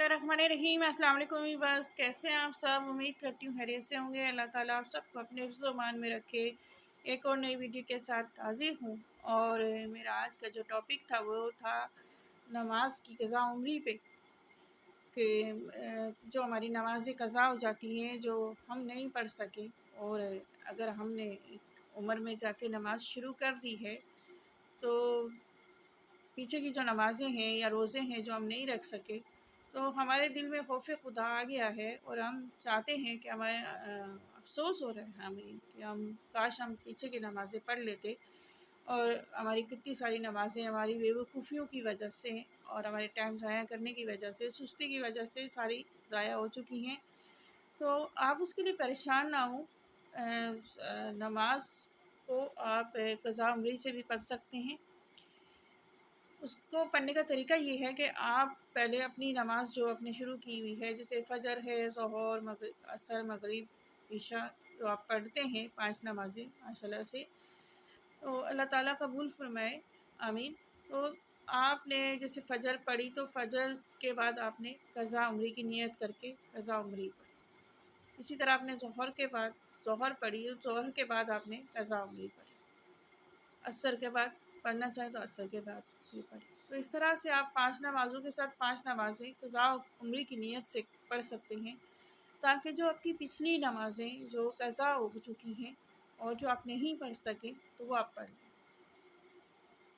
बिस्मिल्लाहिर्रहमानिर्रहीम। अस्सलाम वालेकुम। बस कैसे हैं आप सब? उम्मीद करती हूँ खैरियत से होंगे। अल्लाह ताला आप सबको अपने हिफ्ज़-ओ-मान में रखे। एक और नई वीडियो के साथ हाज़िर हूँ और मेरा आज का जो टॉपिक था वो था नमाज की क़ज़ा उम्री पे कि जो हमारी नमाज़ें क़ज़ा हो जाती हैं जो हम नहीं पढ़ सके, और अगर हमने उम्र में जाके नमाज शुरू कर दी है तो पीछे की जो नमाज़ें हैं या रोज़े हैं जो हम नहीं रख सके, तो हमारे दिल में खौफ़ खुदा आ गया है और हम चाहते हैं कि हमें अफ़सोस हो रहा है हमें कि हम काश हम पीछे की नमाज़ें पढ़ लेते। और हमारी कितनी सारी नमाज़ें हमारी बेवकूफ़ियों की वजह से और हमारे टाइम ज़ाया करने की वजह से, सुस्ती की वजह से सारी ज़ाया हो चुकी हैं। तो आप उसके लिए परेशान ना हों। नमाज को आप क़ज़ा उम्री से भी पढ़ सकते हैं। उसको पढ़ने का तरीका ये है कि आप पहले अपनी नमाज़ जो आपने शुरू की हुई है, जैसे फ़जर है, ज़ोहर, असर, मगरिब, इशा, जो आप पढ़ते हैं 5 नमाज़ें माशाल्लाह से, तो अल्लाह ताला कबूल फ़रमाए, आमीन। तो आपने जैसे फ़जर पढ़ी तो फ़जर के बाद आपने क़ज़ा उम्री की नियत करके क़ज़ा उम्री पढ़ी। इसी तरह आपने ज़ोहर के बाद ज़ोहर पढ़ी, ज़ोहर के बाद आपने क़ज़ा उम्री पढ़ी। असर के बाद पढ़ना चाहें तो असर के बाद भी पढ़ें। तो इस तरह से आप 5 नमाज़ों के साथ 5 नमाज़ें क़ज़ा उम्री की नियत से पढ़ सकते हैं, ताकि जो आपकी पिछली नमाज़ें जो क़ज़ा हो चुकी हैं और जो आप नहीं पढ़ सके तो वो आप पढ़ लें।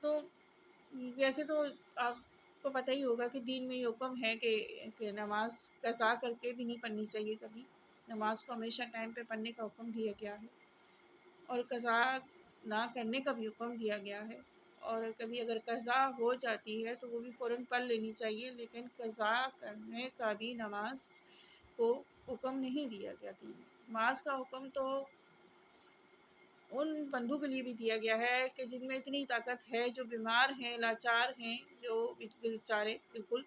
तो वैसे तो आपको पता ही होगा कि दीन में ये हुक्म है कि नमाज़ क़ज़ा करके भी नहीं पढ़नी चाहिए कभी। नमाज़ को हमेशा टाइम पे पढ़ने का हुक्म दिया गया है और क़ज़ा ना करने का भी हुक्म दिया गया है। और कभी अगर क़ज़ा हो जाती है तो वो भी फ़ौरन पढ़ लेनी चाहिए, लेकिन क़ज़ा करने का भी नमाज को हुक्म नहीं दिया गया दीन में। नमाज का हुक्म तो उन बंदों के लिए भी दिया गया है कि जिनमें इतनी ताकत है, जो बीमार हैं, लाचार हैं, जो बेचारे बिल्कुल,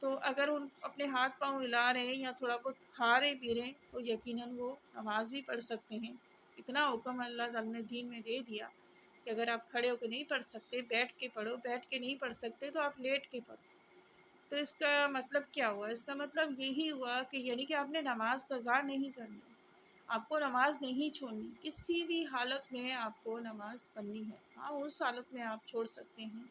तो अगर उन अपने हाथ-पाँव हिला रहे हैं या थोड़ा बहुत खा रहे पी रहे हैं तो यकीनन वो नमाज़ भी पढ़ सकते हैं। इतना हुक्म अल्लाह ताला ने दीन में दे दिया कि अगर आप खड़े होके नहीं पढ़ सकते, बैठ के पढ़ो, बैठ के नहीं पढ़ सकते तो आप लेट के पढ़ो। तो इसका मतलब क्या हुआ? इसका मतलब यही हुआ कि यानी कि आपने नमाज़ क़ज़ा नहीं करनी, आपको नमाज़ नहीं छोड़नी, किसी भी हालत में आपको नमाज़ पढ़नी है। हाँ, उस हालत में आप छोड़ सकते हैं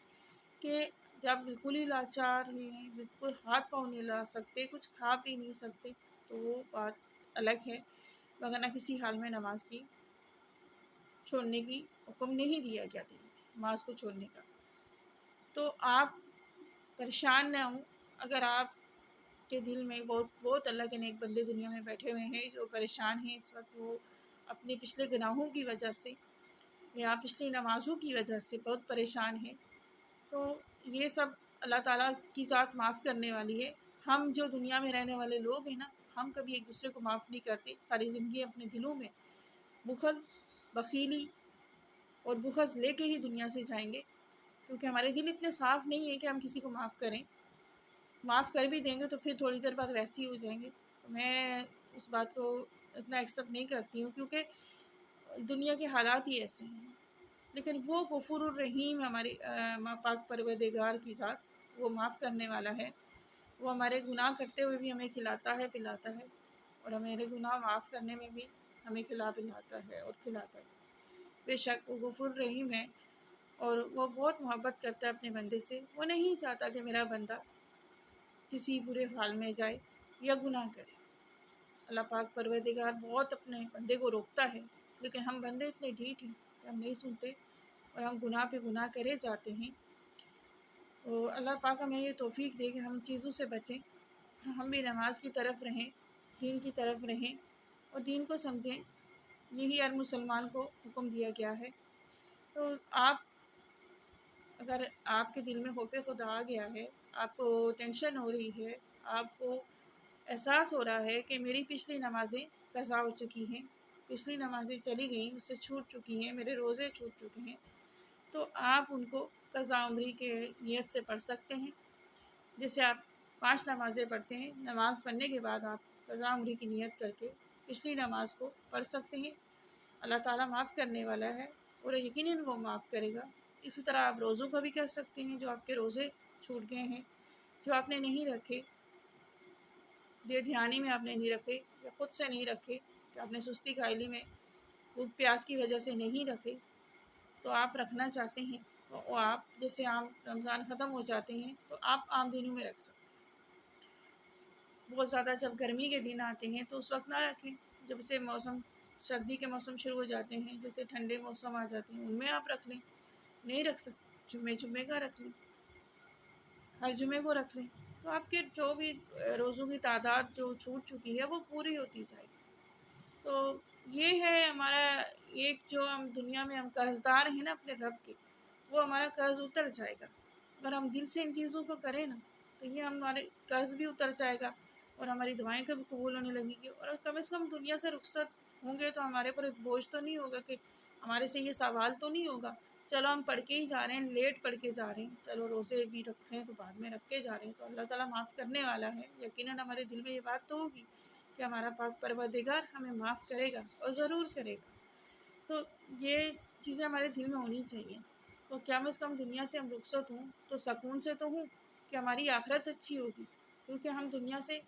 कि जब बिल्कुल ही लाचार हैं, बिल्कुल हाथ-पाँव नहीं हिला सकते, कुछ खा पी नहीं सकते, तो वो बात अलग है, वरना किसी हाल में नमाज़ की छोड़ने की हुक्म नहीं दिया गया दीन में, नमाज़ को छोड़ने का। तो आप परेशान ना हों। अगर आपके दिल में बहुत बहुत अल्लाह के नेक बंदे दुनिया में बैठे हुए हैं जो परेशान हैं इस वक़्त, वो अपने पिछले गुनाहों की वजह से या पिछली नमाज़ों की वजह से बहुत परेशान हैं, तो ये सब अल्लाह ताला की ज़ात माफ़ करने वाली है। हम जो दुनिया में रहने वाले लोग हैं ना, हम कभी एक दूसरे को माफ़ नहीं करते। सारी ज़िंदगी अपने दिलों में बुख़ल, बख़ीली और बुग़्ज़ लेके ही दुनिया से जाएँगे, क्योंकि हमारे दिल इतने साफ़ नहीं है कि हम किसी को माफ़ करें। माफ़ कर भी देंगे तो फिर थोड़ी देर बाद वैसे ही हो जाएँगे। तो मैं इस बात को इतना एक्सेप्ट नहीं करती हूँ, क्योंकि दुनिया के हालात ही ऐसे हैं। लेकिन वो गफूरुर रहीम हमारी माँ पाक परवरदिगार की ज़ात, वो माफ़ करने वाला है। वो हमारे गुनाह करते हुए भी हमें खिलाता है, पिलाता है, और हमारे गुनाह माफ़ करने में भी हमें खिलाता है और खिलाता है। बेशक वो गफूर रहीम है और वो बहुत मोहब्बत करता है अपने बंदे से। वो नहीं चाहता कि मेरा बंदा किसी बुरे हाल में जाए या गुनाह करे। अल्लाह पाक परवरदिगार बहुत अपने बंदे को रोकता है, लेकिन हम बंदे इतने ढीठ हैं कि हम नहीं सुनते और हम गुनाह पे गुनाह करे जाते हैं। तो अल्लाह पाक हमें ये तौफ़ीक दे कि हम चीज़ों से बचें, हम भी नमाज की तरफ रहें, दीन की तरफ रहें और दीन को समझें। यही हर मुसलमान को हुक्म दिया गया है। तो आप, अगर आपके दिल में खौफ़ खुदा आ गया है, आपको टेंशन हो रही है, आपको एहसास हो रहा है कि मेरी पिछली नमाज़ें क़ज़ा हो चुकी हैं, पिछली नमाज़ें चली गईं, मुझसे छूट चुकी हैं, मेरे रोज़े छूट चुके हैं, तो आप उनको क़ज़ा उम्री के नियत से पढ़ सकते हैं। जैसे आप 5 नमाज़ें पढ़ते हैं, नमाज़ पढ़ने के बाद आप क़ज़ा उम्री की नियत करके पिछली नमाज़ को पढ़ सकते हैं। अल्लाह ताला माफ़ करने वाला है और यकीनन वो माफ़ करेगा। इसी तरह आप रोज़ों का भी कर सकते हैं, जो आपके रोज़े छूट गए हैं, जो आपने नहीं रखे, بے دھیانی میں آپ نے نہیں رکھے یا خود سے نہیں رکھے کہ آپ نے سستی کائلی میں بھوک پیاس کی وجہ سے نہیں رکھے، تو آپ رکھنا چاہتے ہیں تو آپ جیسے عام رمضان ختم ہو جاتے ہیں تو آپ عام دنوں میں رکھ سکتے ہیں۔ بہت زیادہ جب گرمی کے دن آتے ہیں تو اس وقت نہ رکھیں، جب سے موسم سردی کے موسم شروع ہو جاتے ہیں، جیسے ٹھنڈے موسم آ جاتے ہیں، ان میں آپ رکھ لیں۔ نہیں رکھ سکتے، جمعے کا رکھ لیں، ہر جمعے کو رکھ لیں، تو آپ کے جو بھی روزوں کی تعداد جو چھوٹ چکی ہے وہ پوری ہوتی جائے گی۔ تو یہ ہے ہمارا ایک جو ہم دنیا میں ہم قرض دار ہیں نا اپنے رب کے، وہ ہمارا قرض اتر جائے گا اگر ہم دل سے ان چیزوں کو کریں نا، تو یہ ہمارے قرض بھی اتر جائے گا اور ہماری دعائیں کبھی قبول ہونے لگیں گی، اور کم از کم دنیا سے رخصت ہوں گے تو ہمارے پر ایک بوجھ تو نہیں ہوگا کہ ہمارے سے یہ سوال تو نہیں ہوگا چلو ہم پڑھ کے ہی جا رہے ہیں، لیٹ پڑھ کے جا رہے ہیں، چلو روزے بھی رکھ رہے ہیں تو بعد میں رکھ کے جا رہے ہیں، تو اللہ تعالیٰ معاف کرنے والا ہے، یقیناً ہمارے دل میں یہ بات تو ہوگی کہ ہمارا پاک پروردگار ہمیں معاف کرے گا اور ضرور کرے گا۔ تو یہ چیزیں ہمارے دل میں ہونی چاہیے، تو کم از کم دنیا سے ہم رخصت ہوں تو سکون سے تو ہوں کہ ہماری آخرت اچھی ہوگی، کیونکہ ہم دنیا سے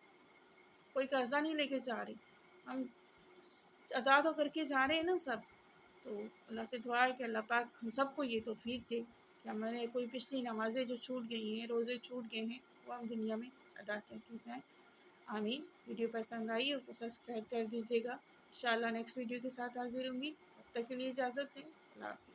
کوئی قرضہ نہیں لے کے جا رہے، ہم ادا تو کر کے جا رہے ہیں نا سب۔ تو اللہ سے دعا ہے کہ اللہ پاک ہم سب کو یہ توفیق دے کہ ہمارے کوئی پچھلی نمازیں جو چھوٹ گئی ہیں، روزے چھوٹ گئے ہیں، وہ ہم دنیا میں ادا کر کے جائیں۔ آمین۔ ویڈیو پسند آئی ہو تو سبسکرائب کر دیجیے گا۔ انشاءاللہ نیکسٹ ویڈیو کے ساتھ حاضر ہوں گی، تب تک کے لیے اجازت دیں۔ اللہ حافظ۔